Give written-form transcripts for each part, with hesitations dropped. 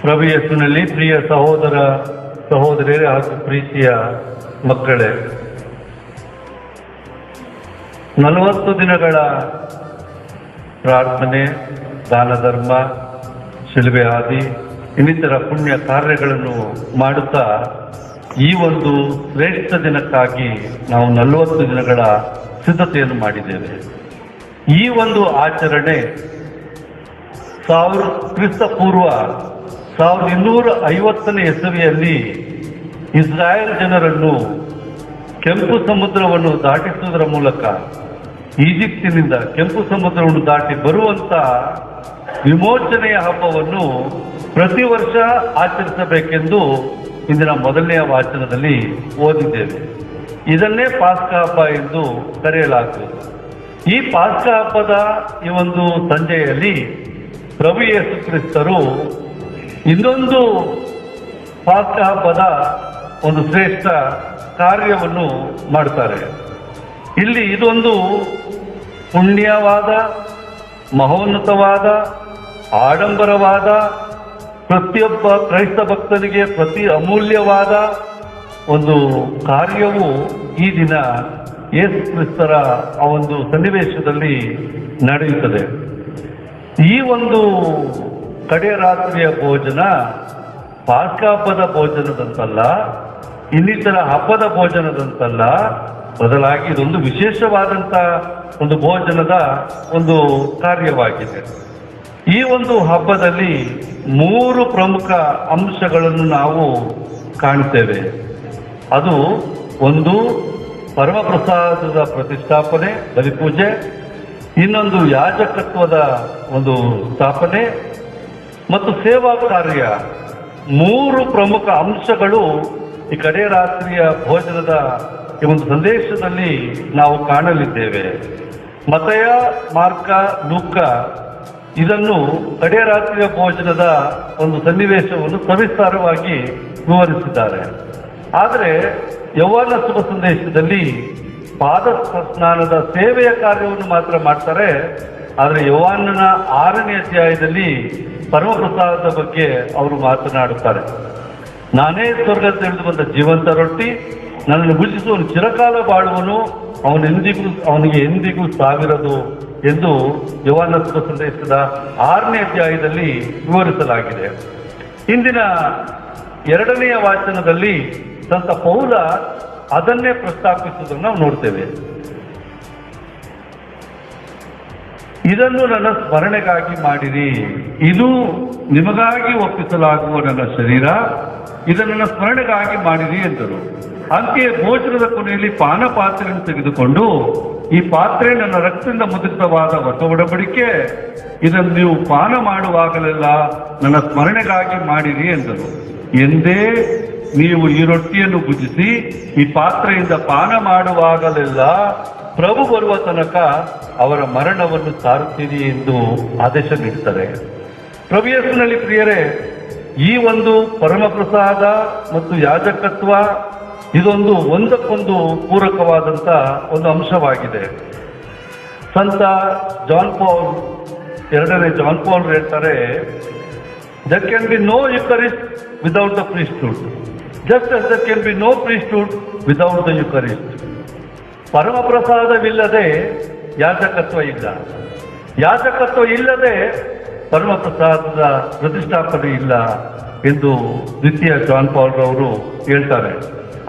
ಪ್ರಭು ಯೇಸುವಿನಲ್ಲಿ ಪ್ರಿಯ ಸಹೋದರ ಸಹೋದರಿಯರೇ ಹಾಗೂ ಪ್ರೀತಿಯ ಮಕ್ಕಳೇ, 40 ದಿನಗಳ ಪ್ರಾರ್ಥನೆ, ದಾನ ಧರ್ಮ, ಶಿಲುಬೆ ಹಾದಿ ಇನ್ನಿತರ ಪುಣ್ಯ ಕಾರ್ಯಗಳನ್ನು ಮಾಡುತ್ತಾ ಈ ಒಂದು ಶ್ರೇಷ್ಠ ದಿನಕ್ಕಾಗಿ ನಾವು 40 ದಿನಗಳ ಸಿದ್ಧತೆಯನ್ನು ಮಾಡಿದ್ದೇವೆ. ಈ ಒಂದು ಆಚರಣೆ ಕ್ರಿಸ್ತಪೂರ್ವ 1250ನೇ ಇಸವಿಯಲ್ಲಿ ಇಸ್ರಾಯೇಲ್ ಜನರನ್ನು ಕೆಂಪು ಸಮುದ್ರವನ್ನು ದಾಟಿಸುವುದರ ಮೂಲಕ ಈಜಿಪ್ತಿನಿಂದ ಕೆಂಪು ಸಮುದ್ರವನ್ನು ದಾಟಿ ಬರುವಂತ ವಿಮೋಚನೆಯ ಹಬ್ಬವನ್ನು ಪ್ರತಿ ವರ್ಷ ಆಚರಿಸಬೇಕೆಂದು ಇಂದಿನ ಮೊದಲನೆಯ ವಾಚನದಲ್ಲಿ ಓದಿದ್ದೇವೆ. ಇದನ್ನೇ ಪಾಸ್ಕಾ ಹಬ್ಬ ಎಂದು ಕರೆಯಲಾಗುವುದು. ಈ ಪಾಸ್ಕಾ ಹಬ್ಬದ ಈ ಒಂದು ಸಂಜೆಯಲ್ಲಿ ಪ್ರಭು ಯೇಸು ಕ್ರಿಸ್ತರು ಇನ್ನೊಂದು ಪಾಸ್ಕಾ ಹಬ್ಬದ ಒಂದು ಶ್ರೇಷ್ಠ ಕಾರ್ಯವನ್ನು ಮಾಡ್ತಾರೆ. ಇಲ್ಲಿ ಇದೊಂದು ಪುಣ್ಯವಾದ, ಮಹೋನ್ನತವಾದ, ಆಡಂಬರವಾದ, ಪ್ರತಿಯೊಬ್ಬ ಕ್ರೈಸ್ತ ಭಕ್ತನಿಗೆ ಪ್ರತಿ ಅಮೂಲ್ಯವಾದ ಒಂದು ಕಾರ್ಯವು ಈ ದಿನ ಯೇಸು ಕ್ರಿಸ್ತರ ಆ ಒಂದು ಸನ್ನಿವೇಶದಲ್ಲಿ ನಡೆಯುತ್ತದೆ. ಈ ಒಂದು ಕಡೆ ರಾತ್ರಿಯ ಭೋಜನ ಪಾಸ್ಕಾ ಹಬ್ಬದ ಭೋಜನದಂತಲ್ಲ, ಇನ್ನಿತರ ಹಬ್ಬದ ಭೋಜನದಂತಲ್ಲ, ಬದಲಾಗಿ ಇದೊಂದು ವಿಶೇಷವಾದಂಥ ಒಂದು ಭೋಜನದ ಒಂದು ಕಾರ್ಯವಾಗಿದೆ. ಈ ಒಂದು ಹಬ್ಬದಲ್ಲಿ 3 ಪ್ರಮುಖ ಅಂಶಗಳನ್ನು ನಾವು ಕಾಣ್ತೇವೆ. ಅದು ಒಂದು ಪರಮಪ್ರಸಾದದ ಪ್ರತಿಷ್ಠಾಪನೆ, ಬಲಿಪೂಜೆ, ಇನ್ನೊಂದು ಯಾಜಕತ್ವದ ಒಂದು ಸ್ಥಾಪನೆ ಮತ್ತು ಸೇವಾ ಕಾರ್ಯ. 3 ಪ್ರಮುಖ ಅಂಶಗಳು ಈ ಕಡೆ ರಾತ್ರಿಯ ಭೋಜನದ ಈ ಒಂದು ಸಂದೇಶದಲ್ಲಿ ನಾವು ಕಾಣಲಿದ್ದೇವೆ. ಮತೆಯ, ಮಾರ್ಕ, ಲೂಕ ಇದನ್ನು ಕಡೆ ರಾತ್ರಿಯ ಭೋಜನದ ಒಂದು ಸನ್ನಿವೇಶವನ್ನು ಸವಿಸ್ತಾರವಾಗಿ ವಿವರಿಸಿದ್ದಾರೆ. ಆದರೆ ಯೌವನ ಶುಭ ಸಂದೇಶದಲ್ಲಿ ಪಾದ ಸ್ನಾನದ ಸೇವೆಯ ಕಾರ್ಯವನ್ನು ಮಾತ್ರ ಮಾಡ್ತಾರೆ. ಆದರೆ ಯೌವನನ 6ನೇ ಅಧ್ಯಾಯದಲ್ಲಿ ಪರಮಪ್ರಸಾದದ ಬಗ್ಗೆ ಅವರು ಮಾತನಾಡುತ್ತಾರೆ. ನಾನೇ ಸ್ವರ್ಗದ ತಿಳಿದು ಬಂದ ಜೀವಂತ ರೊಟ್ಟಿ, ನನ್ನನ್ನು ಭುಜಿಸುವನು ಚಿರಕಾಲ ಬಾಳುವನು, ಅವನಿಗೆ ಎಂದಿಗೂ ಸಾವಿರದು ಎಂದು ಯೌವನ ಶುಭ ಸಂದೇಶದ 6ನೇ ಅಧ್ಯಾಯದಲ್ಲಿ ವಿವರಿಸಲಾಗಿದೆ. ಇಂದಿನ 2ನೆಯ ವಾಚನದಲ್ಲಿ ಸಂತ ಪೌಲ ಅದನ್ನೇ ಪ್ರಸ್ತಾಪಿಸುವುದನ್ನು ನಾವು ನೋಡ್ತೇವೆ. ಇದನ್ನು ನನ್ನ ಸ್ಮರಣೆಗಾಗಿ ಮಾಡಿರಿ, ಇದು ನಿಮಗಾಗಿ ಒಪ್ಪಿಸಲಾಗುವ ನನ್ನ ಶರೀರ, ಇದನ್ನು ನನ್ನ ಸ್ಮರಣೆಗಾಗಿ ಮಾಡಿರಿ ಎಂದರು. ಅಂತೆಯೇ ಭೋಜನದ ಕೊನೆಯಲ್ಲಿ ಪಾನ ಪಾತ್ರೆಯನ್ನು ತೆಗೆದುಕೊಂಡು, ಈ ಪಾತ್ರೆ ನನ್ನ ರಕ್ತದಿಂದ ಮುದ್ರಿತವಾದ ಹೊಸ ಒಡಂಬಡಿಕೆ, ಇದನ್ನು ನೀವು ಪಾನ ಮಾಡುವಾಗಲೆಲ್ಲ ನನ್ನ ಸ್ಮರಣೆಗಾಗಿ ಮಾಡಿರಿ ಎಂದರು. ಎಂದೇ ನೀವು ಈ ರೊಟ್ಟಿಯನ್ನು ಭುಜಿಸಿ ಈ ಪಾತ್ರೆಯಿಂದ ಪಾನ ಮಾಡುವಾಗಲೆಲ್ಲ ಪ್ರಭು ಬರುವ ತನಕ ಅವರ ಮರಣವನ್ನು ಸಾರುತ್ತೀರಿ ಎಂದು ಆದೇಶ ನೀಡುತ್ತಾರೆ. ಪ್ರಭು ಯೇಸುವಿನಲ್ಲಿ ಪ್ರಿಯರೇ, ಈ ಒಂದು ಪರಮಪ್ರಸಾದ ಮತ್ತು ಯಾಜಕತ್ವ ಇದೊಂದು ಒಂದಕ್ಕೊಂದು ಪೂರಕವಾದಂಥ ಒಂದು ಅಂಶವಾಗಿದೆ. ಸಂತ ಜಾನ್ ಪೌಲ್, 2ನೇ ಜಾನ್ ಪೌಲ್ ಹೇಳ್ತಾರೆ, there can be no Eucharist without the priesthood, just as there can be no priesthood without the Eucharist. ಪರಮಪ್ರಸಾದವಿಲ್ಲದೆ ಯಾಜಕತ್ವ ಇಲ್ಲ, ಯಾಜಕತ್ವ ಇಲ್ಲದೆ ಪರಮಪ್ರಸಾದದ ಪ್ರತಿಷ್ಠಾಪನೆ ಇಲ್ಲ ಎಂದು ದ್ವಿತೀಯ ಜಾನ್ ಪೌಲ್ ರವರು ಹೇಳ್ತಾರೆ.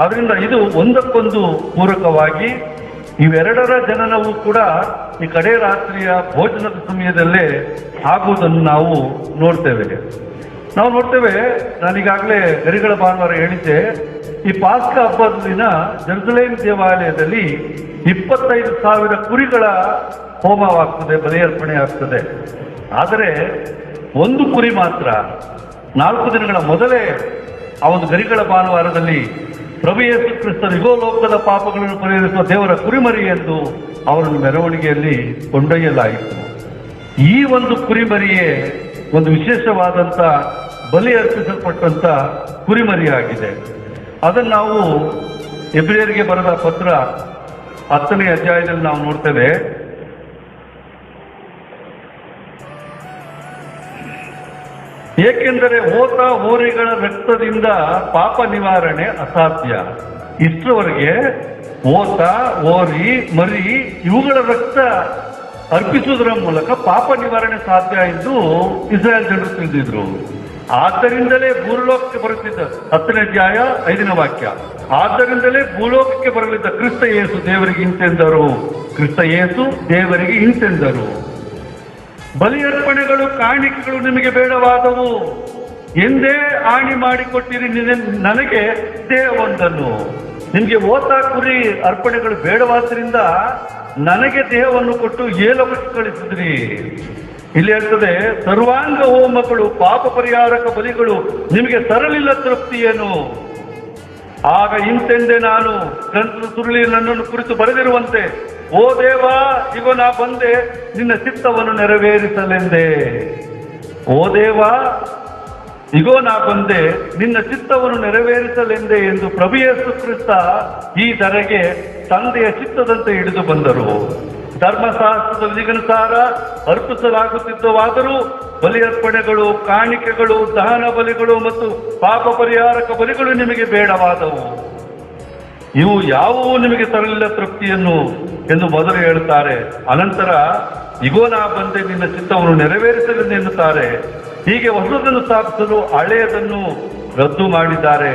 ಆದ್ದರಿಂದ ಇದು ಒಂದಕ್ಕೊಂದು ಪೂರಕವಾಗಿ ಇವೆರಡರ ಜನನವು ಕೂಡ ಈ ಕಡೆ ರಾತ್ರಿಯ ಭೋಜನದ ಸಮಯದಲ್ಲೇ ಆಗುವುದನ್ನು ನಾವು ನೋಡ್ತೇವೆ. ನಾನೀಗಾಗಲೇ ಗರಿಗಳ ಭಾನುವಾರ ಹೇಳಿದ್ದೆ, ಈ ಪಾಸ್ಕಾ ಹಬ್ಬದ ದಿನ ಜೆರುಸಲೇಮ್ ದೇವಾಲಯದಲ್ಲಿ 25,000 ಕುರಿಗಳ ಹೋಮವಾಗ್ತದೆ, ಬಲಿಯರ್ಪಣೆ ಆಗ್ತದೆ. ಆದರೆ ಒಂದು ಕುರಿ ಮಾತ್ರ 4 ದಿನಗಳ ಮೊದಲೇ ಆ ಒಂದು ಗರಿಗಳ ಭಾನುವಾರದಲ್ಲಿ ಪ್ರಭು ಯೇಸು ಕ್ರಿಸ್ತರು ಇಗೋ ಲೋಕದ ಪಾಪಗಳನ್ನು ಪರಿಹರಿಸುವ ದೇವರ ಕುರಿಮರಿ ಎಂದು ಅವರನ್ನು ಮೆರವಣಿಗೆಯಲ್ಲಿ ಕೊಂಡೊಯ್ಯಲಾಯಿತು. ಈ ಒಂದು ಕುರಿಮರಿಯೇ ಒಂದು ವಿಶೇಷವಾದಂಥ ಬಲಿ ಅರ್ಪಿಸಲ್ಪಟ್ಟಂಥ ಕುರಿಮರಿಯಾಗಿದೆ. ಅದನ್ನು ನಾವು ಎಬ್ರಿಯರಿಗೆ ಬರೆದ ಪತ್ರ 10ನೇ ಅಧ್ಯಾಯದಲ್ಲಿ ನಾವು ನೋಡ್ತೇವೆ. ಏಕೆಂದರೆ ಹೋತ ಹೋರಿಗಳ ರಕ್ತದಿಂದ ಪಾಪ ನಿವಾರಣೆ ಅಸಾಧ್ಯ. ಇಷ್ಟರವರೆಗೆ ಹೋತ, ಹೋರಿ, ಮರಿ ಇವುಗಳ ರಕ್ತ ಅರ್ಪಿಸುವುದರ ಮೂಲಕ ಪಾಪ ನಿವಾರಣೆ ಸಾಧ್ಯ ಎಂದು ಇಸ್ರಾಯೇಲ್ ಜನರು ತಿಳಿದಿದ್ರು. ಆದ್ದರಿಂದಲೇ ಭೂಲೋಕಕ್ಕೆ ಬರುತ್ತಿದ್ದ 10ನೇ ಅಧ್ಯಾಯ 5ನೇ ವಾಕ್ಯ, ಆದ್ದರಿಂದಲೇ ಭೂಲೋಕಕ್ಕೆ ಬರಲಿದ್ದ ಕ್ರಿಸ್ತ ಯೇಸು ದೇವರಿಗೆ ಇಂತೆಂದರು, ಕ್ರಿಸ್ತ ಯೇಸು ದೇವರಿಗೆ ಇಂತೆಂದರು, ಬಲಿಯರ್ಪಣೆಗಳು ಕಾಣಿಕೆಗಳು ನಿಮಗೆ ಬೇಡವಾದವು ಎಂದೇ ಆಣಿ ಮಾಡಿಕೊಟ್ಟಿರಿ ನನಗೆ ದೇಹವೊಂದನ್ನು. ನಿಮಗೆ ಹೋತ ಕುರಿ ಅರ್ಪಣೆಗಳು ಬೇಡವಾದ್ರಿಂದ ನನಗೆ ದೇಹವನ್ನು ಕೊಟ್ಟು ಏಲೋಕಕ್ಕೆ ಕಳಿಸಿದ್ರಿ. ಇಲ್ಲಿ ಹೇಳ್ತದೆ, ಸರ್ವಾಂಗ ಹೋಮಗಳು ಪಾಪ ಪರಿಹಾರಕ ಬಲಿಗಳು ನಿಮಗೆ ತರಲಿಲ್ಲ ತೃಪ್ತಿಯೇನು. ಆಗ ಇಂತೆಂದೆ ನಾನು ಗ್ರಂಥದ ಸುರುಳಿಯಲ್ಲಿ ನನ್ನನ್ನು ಕುರಿತು ಬರೆದಿರುವಂತೆ, ಓ ದೇವ, ಈಗ ನಾ ಬಂದೆ ನಿನ್ನ ಚಿತ್ತವನ್ನು ನೆರವೇರಿಸಲೆಂದೆ. ಓ ದೇವ, ಇಗೋ ನಾ ಬಂದೆ ನಿನ್ನ ಚಿತ್ತವನ್ನು ನೆರವೇರಿಸಲೆಂದೆ ಎಂದು ಪ್ರಭು ಯೇಸು ಕ್ರಿಸ್ತ ಈ ಧರೆಗೆ ತಂದೆಯ ಚಿತ್ತದಂತೆ ಹಿಡಿದು ಬಂದರು. ಧರ್ಮಶಾಸ್ತ್ರದ ವಿಧಿಗನುಸಾರ ಅರ್ಪಿಸಲಾಗುತ್ತಿದ್ದವಾದರೂ ಬಲಿಯರ್ಪಣೆಗಳು, ಕಾಣಿಕೆಗಳು, ದಹನ ಬಲಿಗಳು ಮತ್ತು ಪಾಪ ಪರಿಹಾರಕ ಬಲಿಗಳು ನಿಮಗೆ ಬೇಡವಾದವು. ಇವು ಯಾವುವು ನಿಮಗೆ ತರಲಿಲ್ಲ ತೃಪ್ತಿಯನ್ನು ಎಂದು ಮೊದಲು ಹೇಳುತ್ತಾರೆ. ಅನಂತರ ಇಗೋ ನಾ ಬಂದೆ ನಿನ್ನ ಚಿತ್ತವನ್ನು ನೆರವೇರಿಸಲೆಂದು ಎನ್ನುತ್ತಾರೆ. ಹೀಗೆ ಹೊಸದನ್ನು ಸ್ಥಾಪಿಸಲು ಹಳೆಯದನ್ನು ರದ್ದು ಮಾಡಿದ್ದಾರೆ.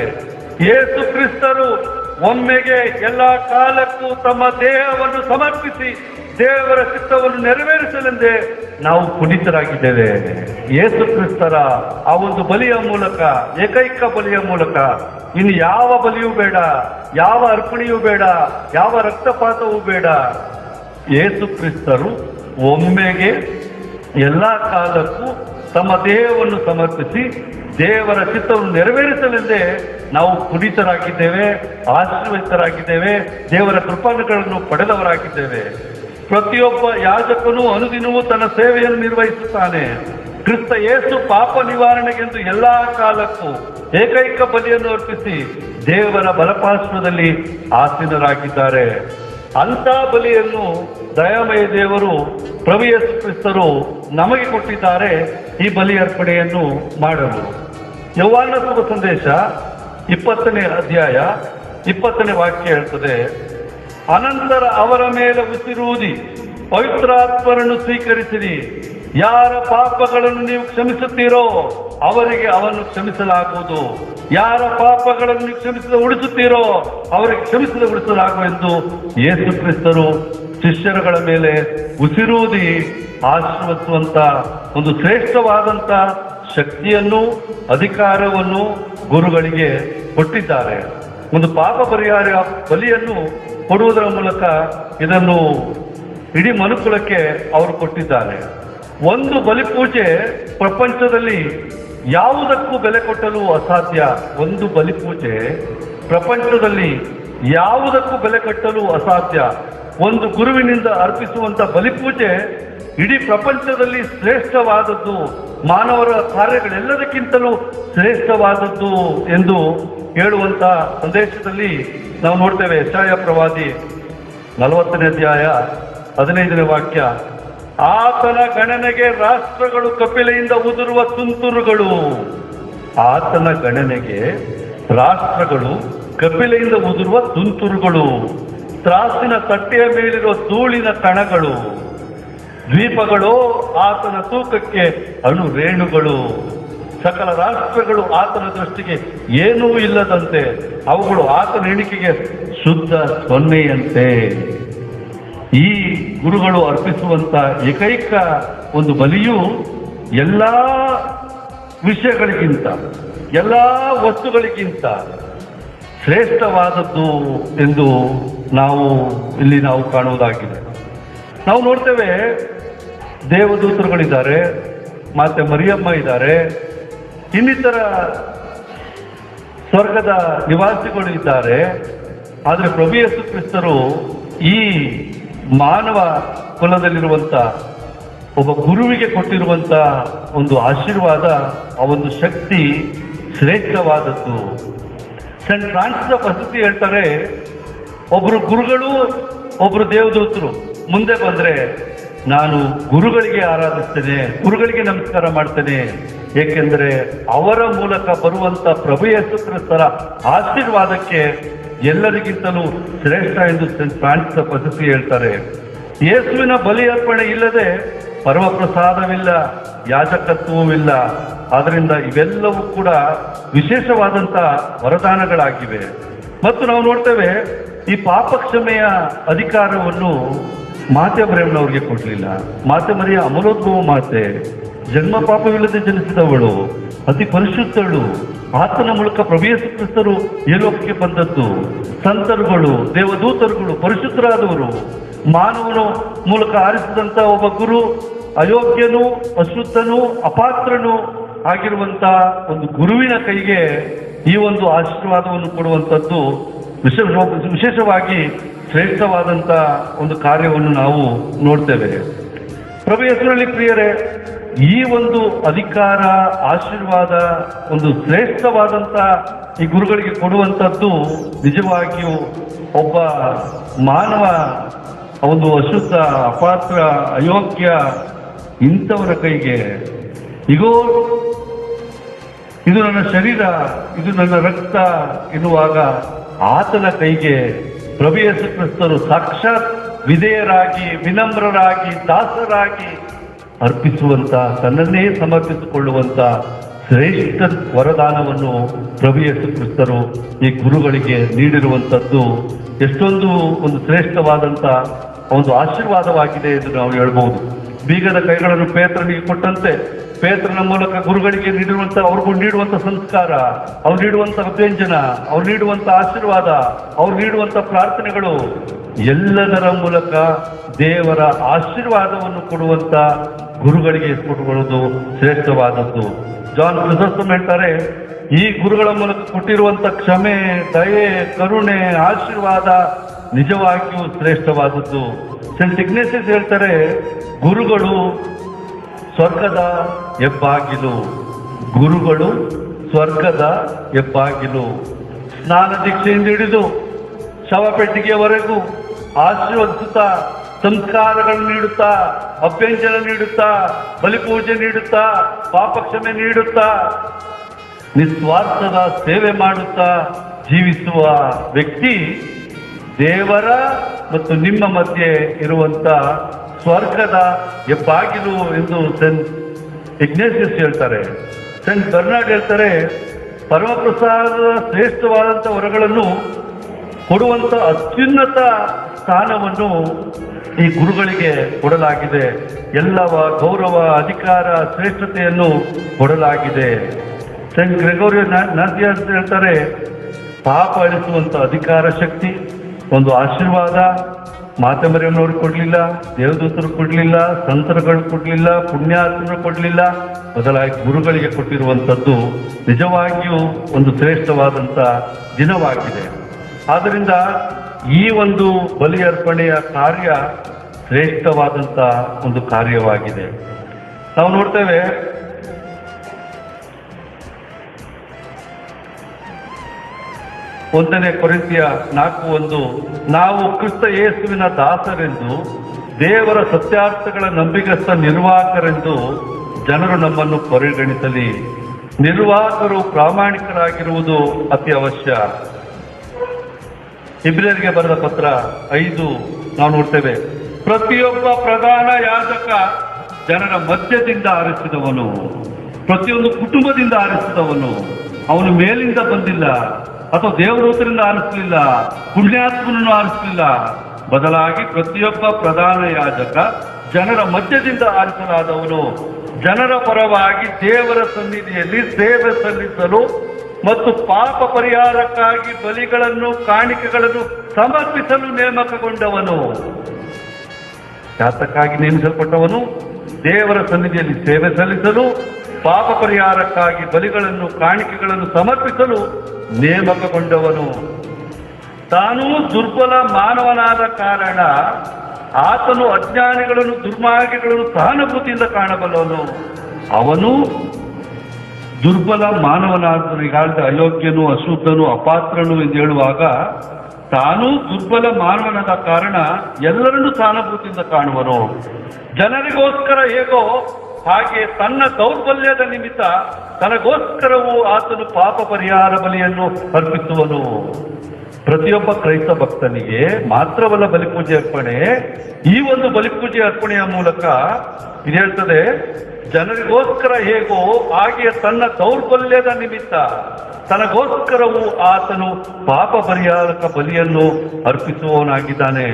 ಯೇಸು ಕ್ರಿಸ್ತರು ಒಮ್ಮೆಗೆ ಎಲ್ಲ ಕಾಲಕ್ಕೂ ತಮ್ಮ ದೇಹವನ್ನು ಸಮರ್ಪಿಸಿ ದೇವರ ಚಿತ್ತವನ್ನು ನೆರವೇರಿಸಲೆಂದೇ ನಾವು ಪುನೀತರಾಗಿದ್ದೇವೆ. ಯೇಸು ಕ್ರಿಸ್ತರ ಆ ಒಂದು ಬಲಿಯ ಮೂಲಕ, ಏಕೈಕ ಬಲಿಯ ಮೂಲಕ ಇನ್ನು ಯಾವ ಬಲಿಯೂ ಬೇಡ, ಯಾವ ಅರ್ಪಣೆಯೂ ಬೇಡ, ಯಾವ ರಕ್ತಪಾತವೂ ಬೇಡ. ಯೇಸು ಕ್ರಿಸ್ತರು ಒಮ್ಮೆಗೆ ಎಲ್ಲ ಕಾಲಕ್ಕೂ ತಮ್ಮ ದೇಹವನ್ನು ಸಮರ್ಪಿಸಿ ದೇವರ ಚಿತ್ತವನ್ನು ನೆರವೇರಿಸಲೆಂದೇ ನಾವು ಪುನೀತರಾಗಿದ್ದೇವೆ, ಆಶೀರ್ವದಿತರಾಗಿದ್ದೇವೆ, ದೇವರ ಕೃಪಾನುಗಳನ್ನು ಪಡೆದವರಾಗಿದ್ದೇವೆ. ಪ್ರತಿಯೊಬ್ಬ ಯಾಜಕನು ಅನುದಿನವೂ ತನ್ನ ಸೇವೆಯನ್ನು ನಿರ್ವಹಿಸುತ್ತಾನೆ. ಕ್ರಿಸ್ತ ಯೇಸು ಪಾಪ ನಿವಾರಣೆಗೆಂದು ಎಲ್ಲಾ ಕಾಲಕ್ಕೂ ಏಕೈಕ ಬಲಿಯನ್ನು ಅರ್ಪಿಸಿ ದೇವರ ಬಲಪಾರ್ಶ್ವದಲ್ಲಿ ಆಸೀನರಾಗಿದ್ದಾರೆ. ಅಂಥ ಬಲಿಯನ್ನು ದಯಾಮಯ ದೇವರು ಪ್ರಭು ಯೇಸು ಕ್ರಿಸ್ತರು ನಮಗೆ ಕೊಟ್ಟಿದ್ದಾರೆ ಈ ಬಲಿ ಅರ್ಪಣೆಯನ್ನು ಮಾಡಲು. ಯೋಹಾನ ಶುಭ ಸಂದೇಶ 20ನೇ ಅಧ್ಯಾಯ 20ನೇ ವಾಕ್ಯ ಹೇಳ್ತದೆ, ಅನಂತರ ಅವರ ಮೇಲೆ ಉಸಿರೂದಿ ಪವಿತ್ರಾತ್ಮರನ್ನು ಸ್ವೀಕರಿಸಿರಿ. ಯಾರ ಪಾಪಗಳನ್ನು ನೀವು ಕ್ಷಮಿಸುತ್ತೀರೋ ಅವರಿಗೆ ಅವನ್ನು ಕ್ಷಮಿಸಲಾಗುವುದು, ಯಾರ ಪಾಪಗಳನ್ನು ನೀವು ಕ್ಷಮಿಸದ ಉಳಿಸುತ್ತೀರೋ ಅವರಿಗೆ ಕ್ಷಮಿಸದ ಉಳಿಸಲಾಗುವುದು. ಯೇಸು ಕ್ರಿಸ್ತರು ಶಿಷ್ಯರುಗಳ ಮೇಲೆ ಉಸಿರೂದಿ ಆಶೀರ್ವದಿಸುವಂತ ಒಂದು ಶ್ರೇಷ್ಠವಾದಂತ ಶಕ್ತಿಯನ್ನು, ಅಧಿಕಾರವನ್ನು ಗುರುಗಳಿಗೆ ಕೊಟ್ಟಿದ್ದಾರೆ. ಒಂದು ಪಾಪ ಪರಿಹಾರ ಬಲಿಯನ್ನು ಕೊಡುವುದರ ಮೂಲಕ ಇದನ್ನು ಇಡೀ ಮನುಕುಲಕ್ಕೆ ಅವರು ಕೊಟ್ಟಿದ್ದಾರೆ. ಒಂದು ಬಲಿಪೂಜೆ ಪ್ರಪಂಚದಲ್ಲಿ ಯಾವುದಕ್ಕೂ ಬೆಲೆ ಕೊಟ್ಟಲು ಅಸಾಧ್ಯ. ಒಂದು ಬಲಿಪೂಜೆ ಪ್ರಪಂಚದಲ್ಲಿ ಯಾವುದಕ್ಕೂ ಬೆಲೆ ಕಟ್ಟಲು ಅಸಾಧ್ಯ. ಒಂದು ಗುರುವಿನಿಂದ ಅರ್ಪಿಸುವಂತ ಬಲಿಪೂಜೆ ಇಡೀ ಪ್ರಪಂಚದಲ್ಲಿ ಶ್ರೇಷ್ಠವಾದದ್ದು, ಮಾನವರ ಕಾರ್ಯಗಳೆಲ್ಲದಕ್ಕಿಂತಲೂ ಶ್ರೇಷ್ಠವಾದದ್ದು ಎಂದು ಹೇಳುವಂತ ಸಂದೇಶದಲ್ಲಿ ನಾವು ನೋಡ್ತೇವೆ. ಯೆಶಾಯ ಪ್ರವಾದಿ 40ನೇ ಅಧ್ಯಾಯ 15ನೇ ವಾಕ್ಯ, ಆತನ ಗಣನೆಗೆ ರಾಷ್ಟ್ರಗಳು ಕಪಿಲೆಯಿಂದ ಉದುರುವ ತುಂತುರುಗಳು. ಆತನ ಗಣನೆಗೆ ರಾಷ್ಟ್ರಗಳು ಕಪಿಲೆಯಿಂದ ಉದುರುವ ತುಂತುರುಗಳು, ತ್ರಾಸಿನ ತಟ್ಟೆಯ ಮೇಲಿರುವ ಧೂಳಿನ ಕಣಗಳು. ದ್ವೀಪಗಳು ಆತನ ತೂಕಕ್ಕೆ ಅಣು ರೇಣುಗಳು. ಸಕಲ ರಾಷ್ಟ್ರಗಳು ಆತನ ದೃಷ್ಟಿಗೆ ಏನೂ ಇಲ್ಲದಂತೆ, ಅವುಗಳು ಆತನ ಎಣಿಕೆಗೆ ಶುದ್ಧ ಸೊನ್ನೆಯಂತೆ. ಈ ಗುರುಗಳು ಅರ್ಪಿಸುವಂತ ಏಕೈಕ ಒಂದು ಬಲಿಯು ಎಲ್ಲ ವಿಷಯಗಳಿಗಿಂತ, ಎಲ್ಲ ವಸ್ತುಗಳಿಗಿಂತ ಶ್ರೇಷ್ಠವಾದದ್ದು ಎಂದು ಇಲ್ಲಿ ನಾವು ಕಾಣುವುದಾಗಿದೆ. ನಾವು ನೋಡ್ತೇವೆ, ದೇವದೂತರುಗಳಿದ್ದಾರೆ, ಮತ್ತೆ ಮರಿಯಮ್ಮ ಇದ್ದಾರೆ, ಇನ್ನಿತರ ಸ್ವರ್ಗದ ನಿವಾಸಿಗಳು ಇದ್ದಾರೆ. ಆದರೆ ಪ್ರಭು ಯೇಸು ಕ್ರಿಸ್ತರು ಈ ಮಾನವ ಕುಲದಲ್ಲಿರುವಂತ ಒಬ್ಬ ಗುರುವಿಗೆ ಕೊಟ್ಟಿರುವಂತ ಒಂದು ಆಶೀರ್ವಾದ, ಆ ಒಂದು ಶಕ್ತಿ ಶ್ರೇಷ್ಠವಾದದ್ದು. ಸೆಂಟ್ ಫ್ರಾನ್ಸಿಸ್ ಆಫ್ ಅಸಿಸಿ ಹೇಳ್ತಾರೆ, ಒಬ್ರು ಗುರುಗಳು, ಒಬ್ರು ದೇವದೂತರು ಮುಂದೆ ಬಂದ್ರೆ ನಾನು ಗುರುಗಳಿಗೆ ಆರಾಧಿಸ್ತೇನೆ, ಗುರುಗಳಿಗೆ ನಮಸ್ಕಾರ ಮಾಡ್ತೇನೆ, ಏಕೆಂದರೆ ಅವರ ಮೂಲಕ ಬರುವಂತ ಪ್ರಭು ಯೇಸು ಕ್ರಿಸ್ತರ ಆಶೀರ್ವಾದಕ್ಕೆ ಎಲ್ಲರಿಗಿಂತಲೂ ಶ್ರೇಷ್ಠ ಎಂದು ಸೆಂಟ್ ಫ್ರಾನ್ಸಿಸ್ ಪದ್ಧತಿ ಹೇಳ್ತಾರೆ. ಯೇಸುವಿನ ಬಲಿ ಅರ್ಪಣೆ ಇಲ್ಲದೆ ಪರಮಪ್ರಸಾದವಿಲ್ಲ, ಯಾಜಕತ್ವವಿಲ್ಲ. ಆದ್ದರಿಂದ ಇವೆಲ್ಲವೂ ಕೂಡ ವಿಶೇಷವಾದಂಥ ವರದಾನಗಳಾಗಿವೆ. ಮತ್ತು ನಾವು ನೋಡ್ತೇವೆ, ಈ ಪಾಪ ಕ್ಷಮೆಯ ಅಧಿಕಾರವನ್ನು ಮಾತೆ ಮರಿಯಮ್ಮನವ್ರಿಗೆ ಕೊಡಲಿಲ್ಲ. ಮಾತೆ ಮರಿಯ ಅಮಲೋದ್ಭವ ಮಾತೆ, ಜನ್ಮ ಪಾಪವಿಲ್ಲದೆ ಜನಿಸಿದವಳು, ಅತಿ ಪರಿಶುದ್ಧಳು. ಆತನ ಮೂಲಕ ಪ್ರಭು ಯೇಸು ಕ್ರಿಸ್ತರು ಈ ಲೋಕಕ್ಕೆ ಬಂದದ್ದು. ಸಂತರುಗಳು, ದೇವದೂತರುಗಳು, ಪರಿಶುದ್ಧರಾದವರು, ಮಾನವನ ಮೂಲಕ ಆರಿಸಿದಂಥ ಒಬ್ಬ ಗುರು, ಅಯೋಗ್ಯನು, ಅಶುದ್ಧನು, ಅಪಾತ್ರನು ಆಗಿರುವಂತ ಒಂದು ಗುರುವಿನ ಕೈಗೆ ಈ ಒಂದು ಆಶೀರ್ವಾದವನ್ನು ಕೊಡುವಂಥದ್ದು ವಿಶೇಷವಾಗಿ ಶ್ರೇಷ್ಠವಾದಂಥ ಒಂದು ಕಾರ್ಯವನ್ನು ನಾವು ನೋಡ್ತೇವೆ. ಪ್ರಭು ಯೇಸುವಿನಲ್ಲಿ ಪ್ರಿಯರೇ, ಈ ಒಂದು ಅಧಿಕಾರ, ಆಶೀರ್ವಾದ, ಒಂದು ಶ್ರೇಷ್ಠವಾದಂಥ ಈ ಗುರುಗಳಿಗೆ ಕೊಡುವಂಥದ್ದು ನಿಜವಾಗಿಯೂ ಒಬ್ಬ ಮಾನವ, ಒಂದು ಅಶುದ್ಧ, ಅಪಾತ್ರ, ಅಯೋಗ್ಯ ಇಂಥವರ ಕೈಗೆ, ಇಗೋ ಇದು ನನ್ನ ಶರೀರ, ಇದು ನನ್ನ ರಕ್ತ ಎನ್ನುವಾಗ ಆತನ ಕೈಗೆ ಪ್ರಭು ಯೇಸು ಕ್ರಿಸ್ತರು ಸಾಕ್ಷಾತ್ ವಿಧೇಯರಾಗಿ, ವಿನಮ್ರರಾಗಿ, ದಾಸರಾಗಿ ಅರ್ಪಿಸುವಂತ, ತನ್ನನ್ನೇ ಸಮರ್ಪಿಸಿಕೊಳ್ಳುವಂತ ಶ್ರೇಷ್ಠ ವರದಾನವನ್ನು ಪ್ರಭು ಯೇಸು ಕ್ರಿಸ್ತರು ಈ ಗುರುಗಳಿಗೆ ನೀಡಿರುವಂಥದ್ದು ಎಷ್ಟೊಂದು ಒಂದು ಶ್ರೇಷ್ಠವಾದಂಥ ಒಂದು ಆಶೀರ್ವಾದವಾಗಿದೆ ಎಂದು ನಾವು ಹೇಳ್ಬೋದು. ಬೀಗದ ಕೈಗಳನ್ನು ಪೇತ್ರನಿಗೆ ಕೊಟ್ಟಂತೆ ಪೇತ್ರನ ಮೂಲಕ ಗುರುಗಳಿಗೆ ನೀಡಿರುವಂಥ, ಅವ್ರಿಗೂ ನೀಡುವಂಥ ಸಂಸ್ಕಾರ, ಅವ್ರು ನೀಡುವಂಥ ಅಭ್ಯಂಜನ, ಅವ್ರು ನೀಡುವಂಥ ಆಶೀರ್ವಾದ, ಅವ್ರು ನೀಡುವಂಥ ಪ್ರಾರ್ಥನೆಗಳು ಎಲ್ಲದರ ಮೂಲಕ ದೇವರ ಆಶೀರ್ವಾದವನ್ನು ಕೊಡುವಂಥ ಗುರುಗಳಿಗೆ ಕೊಡುವುದು ಶ್ರೇಷ್ಠವಾದದ್ದು. ಜಾನ್ ಕ್ರಿಸೋಸ್ಟಮ್ ಹೇಳ್ತಾರೆ, ಈ ಗುರುಗಳ ಮೂಲಕ ಕೊಟ್ಟಿರುವಂಥ ಕ್ಷಮೆ, ದಯೆ, ಕರುಣೆ, ಆಶೀರ್ವಾದ ನಿಜವಾಗಿಯೂ ಶ್ರೇಷ್ಠವಾದದ್ದು. ಸೆಂಟ್ ಇಗ್ನೇಸಿಯಸ್ ಹೇಳ್ತಾರೆ, ಗುರುಗಳು ಸ್ವರ್ಗದ ಹೆಬ್ಬಾಗಿಲು, ಗುರುಗಳು ಸ್ವರ್ಗದ ಹೆಬ್ಬಾಗಿಲು. ಸ್ನಾನ ದೀಕ್ಷೆಯಿಂದ ಹಿಡಿದು ಶವಪೆಟ್ಟಿಗೆಯವರೆಗೂ ಆಶೀರ್ವದಿಸುತ್ತಾ, ಸಂಸ್ಕಾರಗಳನ್ನು ನೀಡುತ್ತಾ, ಅಭ್ಯಂಜನ ನೀಡುತ್ತಾ, ಬಲಿಪೂಜೆ ನೀಡುತ್ತಾ, ಪಾಪ ಕ್ಷಮೆ ನೀಡುತ್ತಾ, ನಿಸ್ವಾರ್ಥದ ಸೇವೆ ಮಾಡುತ್ತಾ ಜೀವಿಸುವ ವ್ಯಕ್ತಿ ದೇವರ ಮತ್ತು ನಿಮ್ಮ ಮಧ್ಯೆ ಇರುವಂತ ಸ್ವರ್ಗದ ಹೆಬ್ಬಾಗಿಲು ಎಂದು ಸೆಂಟ್ ಇಗ್ನೇಸಿಯಸ್ ಹೇಳ್ತಾರೆ. ಸೆಂಟ್ ಬರ್ನಾರ್ಡ್ ಹೇಳ್ತಾರೆ, ಪರಮಪ್ರಸಾದದ ಶ್ರೇಷ್ಠವಾದಂಥ ವರಗಳನ್ನು ಕೊಡುವಂಥ ಅತ್ಯುನ್ನತ ಸ್ಥಾನವನ್ನು ಈ ಗುರುಗಳಿಗೆ ಕೊಡಲಾಗಿದೆ. ಎಲ್ಲವ ಗೌರವ, ಅಧಿಕಾರ, ಶ್ರೇಷ್ಠತೆಯನ್ನು ಕೊಡಲಾಗಿದೆ. ಸೆಂಟ್ ಗ್ರೆಗೋರಿಯೋ ನಾಸಿಯಾಸ್ ಹೇಳ್ತಾರೆ, ಪಾಪ ಅಳಿಸುವಂಥ ಅಧಿಕಾರ ಶಕ್ತಿ, ಒಂದು ಆಶೀರ್ವಾದ ಮಾತೆ ಮರಿಯಮ್ಮನವ್ರಿಗೆ ಕೊಡಲಿಲ್ಲ, ದೇವದೂತರು ಕೊಡಲಿಲ್ಲ, ಸಂತರುಗಳು ಕೊಡಲಿಲ್ಲ, ಪುಣ್ಯಾತ್ಮರು ಕೊಡಲಿಲ್ಲ, ಬದಲಾಗಿ ಗುರುಗಳಿಗೆ ಕೊಟ್ಟಿರುವಂಥದ್ದು ನಿಜವಾಗಿಯೂ ಒಂದು ಶ್ರೇಷ್ಠವಾದಂಥ ದಿನವಾಗಿದೆ. ಆದ್ದರಿಂದ ಈ ಒಂದು ಬಲಿ ಅರ್ಪಣೆಯ ಕಾರ್ಯ ಶ್ರೇಷ್ಠವಾದಂಥ ಒಂದು ಕಾರ್ಯವಾಗಿದೆ. ನಾವು ನೋಡ್ತೇವೆ, ಒಂದನೇ ಕೊರಿಂಥಿಯ 4:1, ನಾವು ಕ್ರಿಸ್ತ ಯೇಸುವಿನ ದಾಸರೆಂದು, ದೇವರ ಸತ್ಯಾರ್ಥಗಳ ನಂಬಿಗಸ್ತ ನಿರ್ವಾಹಕರೆಂದು ಜನರು ನಮ್ಮನ್ನು ಪರಿಗಣಿಸಲಿ. ನಿರ್ವಾಹಕರು ಪ್ರಾಮಾಣಿಕರಾಗಿರುವುದು ಅತಿ ಅವಶ್ಯ. ಇಬ್ರಿಯರಿಗೆ ಬರೆದ ಪತ್ರ 5 ನಾವು ನೋಡ್ತೇವೆ, ಪ್ರತಿಯೊಬ್ಬ ಪ್ರಧಾನ ಯಾಜಕ ಜನರ ಮಧ್ಯದಿಂದ ಆರಿಸಿದವನು, ಪ್ರತಿಯೊಂದು ಕುಟುಂಬದಿಂದ ಆರಿಸಿದವನು. ಅವನು ಮೇಲಿಂದ ಬಂದಿಲ್ಲ ಅಥವಾ ದೇವದೂತರಿಂದ ಆರಿಸಲಿಲ್ಲ, ಪುಣ್ಯಾತ್ಮನನ್ನು ಆರಿಸಲಿಲ್ಲ. ಬದಲಾಗಿ ಪ್ರತಿಯೊಬ್ಬ ಪ್ರಧಾನ ಯಾಜಕ ಜನರ ಮಧ್ಯದಿಂದ ಆರಿಸಲಾದವನು, ಜನರ ಪರವಾಗಿ ದೇವರ ಸನ್ನಿಧಿಯಲ್ಲಿ ಸೇವೆ ಸಲ್ಲಿಸಲು ಮತ್ತು ಪಾಪ ಪರಿಹಾರಕ್ಕಾಗಿ ಬಲಿಗಳನ್ನು, ಕಾಣಿಕೆಗಳನ್ನು ಸಮರ್ಪಿಸಲು ನೇಮಕಗೊಂಡವನು. ಯಾತಕ್ಕಾಗಿ ನೇಮಿಸಲ್ಪಟ್ಟವನು? ದೇವರ ಸನ್ನಿಧಿಯಲ್ಲಿ ಸೇವೆ ಸಲ್ಲಿಸಲು, ಪಾಪ ಪರಿಹಾರಕ್ಕಾಗಿ ಬಲಿಗಳನ್ನು, ಕಾಣಿಕೆಗಳನ್ನು ಸಮರ್ಪಿಸಲು ನೇಮಕಗೊಂಡವನು. ತಾನೂ ದುರ್ಬಲ ಮಾನವನಾದ ಕಾರಣ ಆತನು ಅಜ್ಞಾನಿಗಳನ್ನು, ದುರ್ಮಾರ್ಗಿಗಳನ್ನು ಸಹಾನುಭೂತಿಯಿಂದ ಕಾಣಬಲ್ಲವನು. ಅವನು ದುರ್ಬಲ ಮಾನವನಾದನು. ಈಗಾಗಲೇ ಅಯೋಗ್ಯನು, ಅಶುದ್ಧನು, ಅಪಾತ್ರನು ಎಂದು ಹೇಳುವಾಗ ತಾನೂ ದುರ್ಬಲ ಮಾನವನಾದ ಕಾರಣ ಎಲ್ಲರನ್ನೂ ಸಹಾನುಭೂತಿಯಿಂದ ಕಾಣುವನು. ಜನರಿಗೋಸ್ಕರ ಹೇಗೋ ಹಾಗೆ ತನ್ನ ದೌರ್ಬಲ್ಯದ ನಿಮಿತ್ತ ತನಗೋಸ್ಕರವೂ ಆತನು ಪಾಪ ಪರಿಹಾರ ಬಲಿಯನ್ನು ಅರ್ಪಿಸುವನು. ಪ್ರತಿಯೊಬ್ಬ ಕ್ರೈಸ್ತ ಭಕ್ತನಿಗೆ ಮಾತ್ರವಲ್ಲ ಬಲಿಪೂಜೆ ಅರ್ಪಣೆ, ಈ ಒಂದು ಬಲಿಪೂಜೆ ಅರ್ಪಣೆಯ ಮೂಲಕ ಇದು ಹೇಳ್ತದೆ, ಜನರಿಗೋಸ್ಕರ ಹೇಗೋ ಹಾಗೆ ತನ್ನ ದೌರ್ಬಲ್ಯದ ನಿಮಿತ್ತ ತನಗೋಸ್ಕರವೂ ಆತನು ಪಾಪ ಪರಿಹಾರಕ ಬಲಿಯನ್ನು ಅರ್ಪಿಸುವವನಾಗಿದ್ದಾನೆ.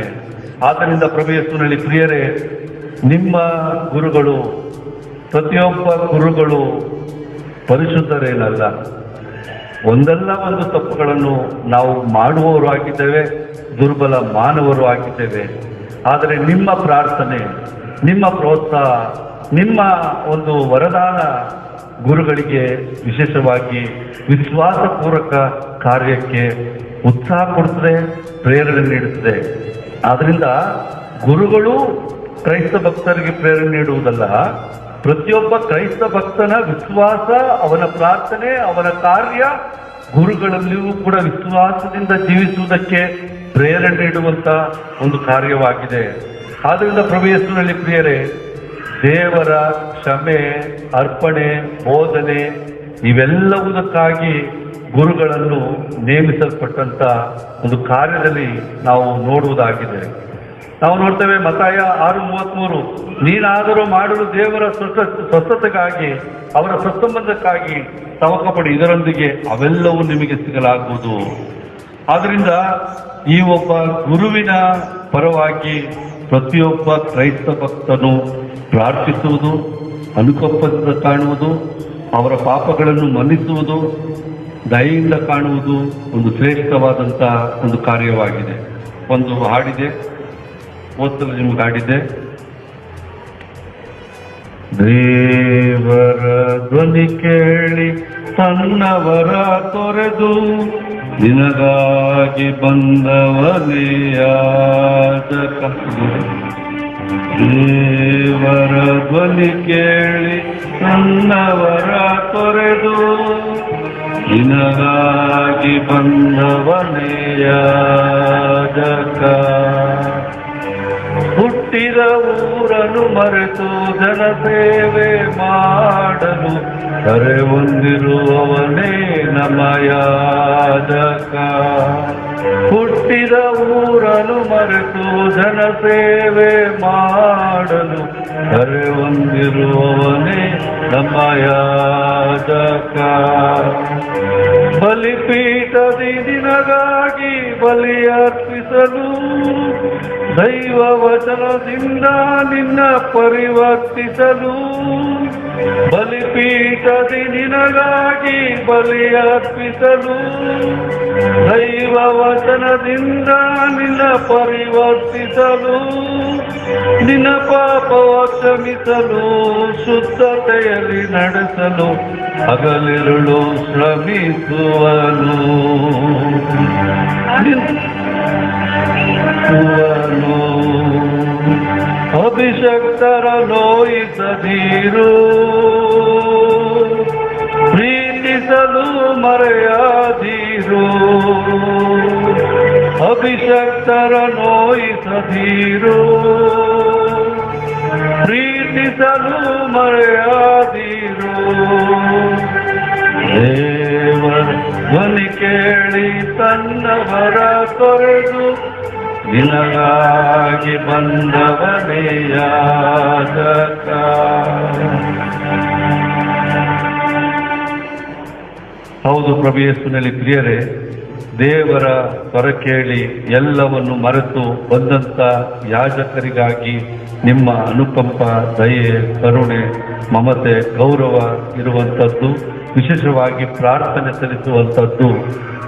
ಆದ್ದರಿಂದ ಪ್ರಭು ಯೇಸುವಿನಲ್ಲಿ ಪ್ರಿಯರೇ, ನಿಮ್ಮ ಗುರುಗಳು, ಪ್ರತಿಯೊಬ್ಬ ಗುರುಗಳು ಪರಿಶುದ್ಧರೇನಲ್ಲ. ಒಂದಲ್ಲ ಒಂದು ತಪ್ಪುಗಳನ್ನು ನಾವು ಮಾಡುವವರು ಆಗಿದ್ದೇವೆ, ದುರ್ಬಲ ಮಾನವರು ಆಗಿದ್ದೇವೆ. ಆದರೆ ನಿಮ್ಮ ಪ್ರಾರ್ಥನೆ, ನಿಮ್ಮ ಪ್ರೋತ್ಸಾಹ, ನಿಮ್ಮ ಒಂದು ವರದಾನ ಗುರುಗಳಿಗೆ ವಿಶೇಷವಾಗಿ ವಿಶ್ವಾಸಪೂರ್ವಕ ಕಾರ್ಯಕ್ಕೆ ಉತ್ಸಾಹ ಕೊಡುತ್ತದೆ, ಪ್ರೇರಣೆ ನೀಡುತ್ತದೆ. ಆದ್ದರಿಂದ ಗುರುಗಳು ಕ್ರೈಸ್ತ ಭಕ್ತರಿಗೆ ಪ್ರೇರಣೆ ನೀಡುವುದಲ್ಲ, ಪ್ರತಿಯೊಬ್ಬ ಕ್ರೈಸ್ತ ಭಕ್ತನ ವಿಶ್ವಾಸ, ಅವನ ಪ್ರಾರ್ಥನೆ, ಅವನ ಕಾರ್ಯ ಗುರುಗಳಲ್ಲಿಯೂ ಕೂಡ ವಿಶ್ವಾಸದಿಂದ ಜೀವಿಸುವುದಕ್ಕೆ ಪ್ರೇರಣೆ ನೀಡುವಂತ ಒಂದು ಕಾರ್ಯವಾಗಿದೆ. ಆದ್ದರಿಂದ ಪ್ರಭು ಯೇಸುವಿನಲ್ಲಿ ಪ್ರಿಯರೇ, ದೇವರ ಕ್ಷಮೆ, ಅರ್ಪಣೆ, ಬೋಧನೆ ಇವೆಲ್ಲವುದಕ್ಕಾಗಿ ಗುರುಗಳನ್ನು ನೇಮಿಸಲ್ಪಟ್ಟಂತ ಒಂದು ಕಾರ್ಯದಲ್ಲಿ ನಾವು ನೋಡುವುದಾಗಿದೆ. ನಾವು ನೋಡ್ತೇವೆ ಮತ್ತಾಯ 6:33, ನೀನಾದರೂ ಮಾಡಲು ದೇವರ ಸ್ವಸ್ಥತೆಗಾಗಿ, ಅವರ ಸತ್ಸಂಬಂಧಕ್ಕಾಗಿ ತವಕ ಪಡಿ, ಇದರೊಂದಿಗೆ ಅವೆಲ್ಲವೂ ನಿಮಗೆ ಸಿಗಲಾಗುವುದು. ಆದ್ದರಿಂದ ಈ ಒಬ್ಬ ಗುರುವಿನ ಪರವಾಗಿ ಪ್ರತಿಯೊಬ್ಬ ಕ್ರೈಸ್ತ ಭಕ್ತನು ಪ್ರಾರ್ಥಿಸುವುದು, ಅನುಕಂಪದಿಂದ ಕಾಣುವುದು, ಅವರ ಪಾಪಗಳನ್ನು ಮನ್ನಿಸುವುದು, ದಯೆಯಿಂದ ಕಾಣುವುದು ಒಂದು ಶ್ರೇಷ್ಠವಾದಂಥ ಒಂದು ಕಾರ್ಯವಾಗಿದೆ. ಒಂದು ಹಾಡಿದೆ, ಓದಲು ನಿಮ್ಗೆ ಹಾಡಿದೆ, ದೇವರ ಧ್ವನಿ ಕೇಳಿ ತನ್ನವರ ತೊರೆದು ನಿನಗಾಗಿ ಬಂದವನೇ ಯಾಜಕ. ದೇವರ ಧ್ವನಿ ಕೇಳಿ ತನ್ನವರ ತೊರೆದು ನಿನಗಾಗಿ ಬಂದವನೇ ಯಾಜಕ. ಹುಟ್ಟಿದ ಊರನ್ನು ಮರೆತು ಜನಸೇವೆ ಮಾಡಲು ಕರೆ ಹೊಂದಿರುವವನೇ ನಮ್ಮ ಯಾಜಕ. ಹುಟ್ಟಿದ ಊರನ್ನು ಮರೆತು ಜನಸೇವೆ ಮಾಡಲು ಕರೆ ಹೊಂದಿರುವವನೇ ನಮ್ಮ ಯಾಜಕ. ಬಲಿಪೀಠದಿ ನಿನಗಾಗಿ ಬಲಿಯರ್ಪಿಸಲು ದೈವ ವಚನದಿಂದ ನಿನ್ನ ಪರಿವರ್ತಿಸಲು. ಬಲಿಪೀಠದಿ ನಿನಗಾಗಿ ಬಲಿಯರ್ಪಿಸಲು ದೈವ ವಚನದಿಂದ ನಿನ್ನ ಪರಿವರ್ತಿಸಲು. ನಿನ್ನ ಪಾಪವ ಕ್ಷಮಿಸಲು ಶುದ್ಧತೆಯಲ್ಲಿ ನಡೆಸಲು ಹಗಲಿರುಳು ಶ್ರಮಿಸುವನು. ಅಭಿಷಕ್ತರ ನೋಯಿಸದಿರು, ಪ್ರೀತಿಸಲು ಮರೆಯಾದಿರು. ಅಭಿಷಕ್ತರ ನೋಯಿಸದಿರು, ಪ್ರೀತಿಸಲು ಮರೆಯಾದಿರು. ದೇವರ ಧ್ವನಿ ಕೇಳಿ ತನ್ನವರ ತೊರೆದು ನಿನಗಾಗಿ ಬಂದವನೇ ಯಾಜಕ. ಹೌದು ಪ್ರಭು ಯೇಸುವಿನಲ್ಲಿ ಪ್ರಿಯರೇ, ದೇವರ ಸ್ವರ ಕೇಳಿ ಎಲ್ಲವನ್ನು ಮರೆತು ಬಂದಂಥ ಯಾಜಕರಿಗಾಗಿ ನಿಮ್ಮ ಅನುಕಂಪ, ದಯೆ, ಕರುಣೆ, ಮಮತೆ, ಗೌರವ ಇರುವಂಥದ್ದು, ವಿಶೇಷವಾಗಿ ಪ್ರಾರ್ಥನೆ ಸಲ್ಲಿಸುವಂಥದ್ದು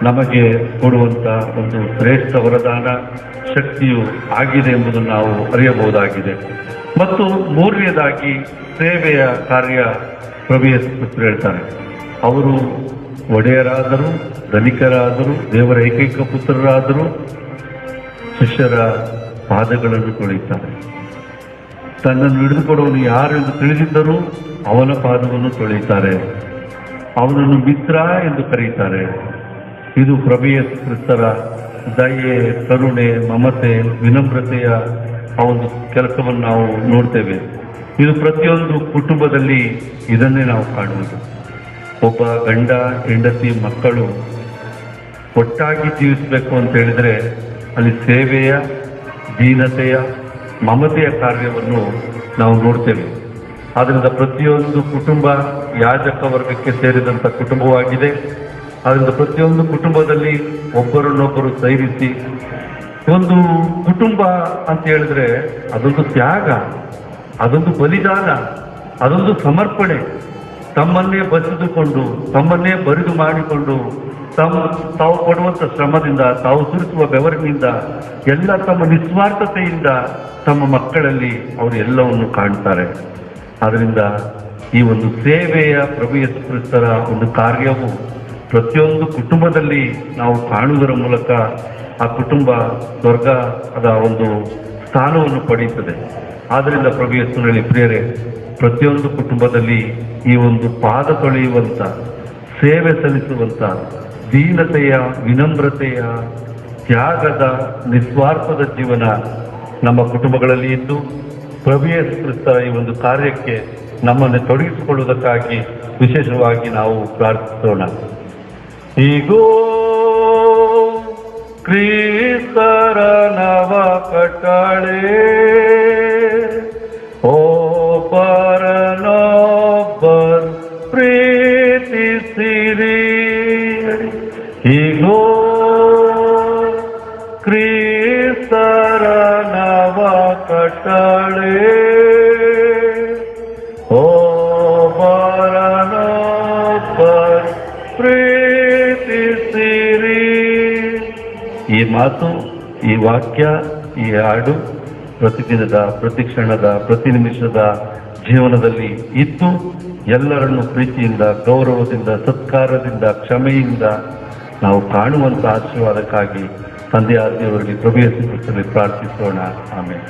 ನಮಗೆ ಕೊಡುವಂಥ ಒಂದು ಶ್ರೇಷ್ಠ ವರದಾನ, ಶಕ್ತಿಯು ಆಗಿದೆ ಎಂಬುದನ್ನು ನಾವು ಅರಿಯಬಹುದಾಗಿದೆ. ಮತ್ತು ಮೂರನೇದಾಗಿ ಸೇವೆಯ ಕಾರ್ಯ ಪ್ರಭು ಯೇಸು ಕ್ರಿಸ್ತರು ಹೇಳ್ತಾರೆ. ಅವರು ಒಡೆಯರಾದರು, ಧನಿಕರಾದರು, ದೇವರ ಏಕೈಕ ಪುತ್ರರಾದರು, ಶಿಷ್ಯರ ಪಾದಗಳನ್ನು ತೊಳೆಯುತ್ತಾರೆ. ತನ್ನನ್ನು ಹಿಡಿದುಕೊಡುವನು ಯಾರು ಎಂದು ತಿಳಿದಿದ್ದರೂ ಅವನ ಪಾದವನ್ನು ತೊಳೆಯುತ್ತಾರೆ. ಅವನನ್ನು ಮಿತ್ರ ಎಂದು ಕರೆಯುತ್ತಾರೆ. ಇದು ಪ್ರಭು ಯೇಸು ಕ್ರಿಸ್ತರ ದಯೆ, ಕರುಣೆ, ಮಮತೆ, ವಿನಮ್ರತೆಯ ಆ ಒಂದು ಕೆಲಸವನ್ನು ನಾವು ನೋಡ್ತೇವೆ. ಇದು ಪ್ರತಿಯೊಂದು ಕುಟುಂಬದಲ್ಲಿ ಇದನ್ನೇ ನಾವು ಕಾಣುವುದು. ಒಬ್ಬ ಗಂಡ ಹೆಂಡತಿ ಮಕ್ಕಳು ಒಟ್ಟಾಗಿ ಜೀವಿಸಬೇಕು ಅಂತ ಹೇಳಿದ್ರೆ ಅಲ್ಲಿ ಸೇವೆಯ, ದೀನತೆಯ, ಮಮತೆಯ ಕಾರ್ಯವನ್ನು ನಾವು ನೋಡ್ತೇವೆ. ಆದ್ದರಿಂದ ಪ್ರತಿಯೊಂದು ಕುಟುಂಬ ಯಾಜಕ ವರ್ಗಕ್ಕೆ ಸೇರಿದಂಥ ಕುಟುಂಬವಾಗಿದೆ. ಆದ್ದರಿಂದ ಪ್ರತಿಯೊಂದು ಕುಟುಂಬದಲ್ಲಿ ಒಬ್ಬರನ್ನೊಬ್ಬರು ಸೈರಿಸಿ, ಒಂದು ಕುಟುಂಬ ಅಂತ ಹೇಳಿದ್ರೆ ಅದೊಂದು ತ್ಯಾಗ, ಅದೊಂದು ಬಲಿದಾನ, ಅದೊಂದು ಸಮರ್ಪಣೆ. ತಮ್ಮನ್ನೇ ಬಸಿದುಕೊಂಡು, ತಮ್ಮನ್ನೇ ಬರಿದು ಮಾಡಿಕೊಂಡು, ತಾವು ಪಡುವಂಥ ಶ್ರಮದಿಂದ, ತಾವು ಸುರಿಸುವ ಬೆವರಿನಿಂದ, ಎಲ್ಲ ತಮ್ಮ ನಿಸ್ವಾರ್ಥತೆಯಿಂದ ತಮ್ಮ ಮಕ್ಕಳಲ್ಲಿ ಅವರು ಎಲ್ಲವನ್ನು ಕಾಣ್ತಾರೆ. ಆದ್ದರಿಂದ ಈ ಒಂದು ಸೇವೆಯ ಪ್ರಭು ಯೇಸು ಕ್ರಿಸ್ತರ ಒಂದು ಕಾರ್ಯವು ಪ್ರತಿಯೊಂದು ಕುಟುಂಬದಲ್ಲಿ ನಾವು ಕಾಣುವುದರ ಮೂಲಕ ಆ ಕುಟುಂಬ ಸ್ವರ್ಗದ ಒಂದು ಸ್ಥಾನವನ್ನು ಪಡೆಯುತ್ತದೆ. ಆದ್ದರಿಂದ ಪ್ರಭು ಯೇಸುವಿನಲ್ಲಿ ಪ್ರಿಯರೇ, ಪ್ರತಿಯೊಂದು ಕುಟುಂಬದಲ್ಲಿ ಈ ಒಂದು ಪಾದ ತೊಳೆಯುವಂಥ, ಸೇವೆ ಸಲ್ಲಿಸುವಂಥ, ದೀನತೆಯ, ವಿನಮ್ರತೆಯ, ತ್ಯಾಗದ, ನಿಸ್ವಾರ್ಥದ ಜೀವನ ನಮ್ಮ ಕುಟುಂಬಗಳಲ್ಲಿ ಇದ್ದು ಪ್ರಭು ಯೇಸು ಕ್ರಿಸ್ತರ ಈ ಒಂದು ಕಾರ್ಯಕ್ಕೆ ನಮ್ಮನ್ನು ತೊಡಗಿಸಿಕೊಳ್ಳುವುದಕ್ಕಾಗಿ ವಿಶೇಷವಾಗಿ ನಾವು ಪ್ರಾರ್ಥಿಸೋಣ. ಈಗೋ ಕ್ರಿಸ್ತರ ನವ ಕಟ್ಟಳೆ, ಒಬ್ಬರನ್ನೊಬ್ಬರು ಪ್ರೀತಿಸಿರಿ. ಈಗೋ ಕ್ರಿಸ್ತರ ನವ ಕಟ್ಟಳೆ, ಒಬ್ಬರನ್ನೊಬ್ಬರು ಪ್ರೀತಿಸಿರಿ. ಈ ಮಾತು, ಈ ವಾಕ್ಯ, ಈ ಹಾಡು ಪ್ರತಿದಿನದ, ಪ್ರತಿ ಕ್ಷಣದ, ಪ್ರತಿ ನಿಮಿಷದ ಜೀವನದಲ್ಲಿ ಇದ್ದು ಎಲ್ಲರನ್ನು ಪ್ರೀತಿಯಿಂದ, ಗೌರವದಿಂದ, ಸತ್ಕಾರದಿಂದ, ಕ್ಷಮೆಯಿಂದ ನಾವು ಕಾಣುವಂಥ ಆಶೀರ್ವಾದಕ್ಕಾಗಿ ತಂದೆಯಾದ ದೇವರಲ್ಲಿ ಪ್ರಭು ಯೇಸು ಕ್ರಿಸ್ತನಲ್ಲಿ ಪ್ರಾರ್ಥಿಸೋಣ. ಆಮೇಲೆ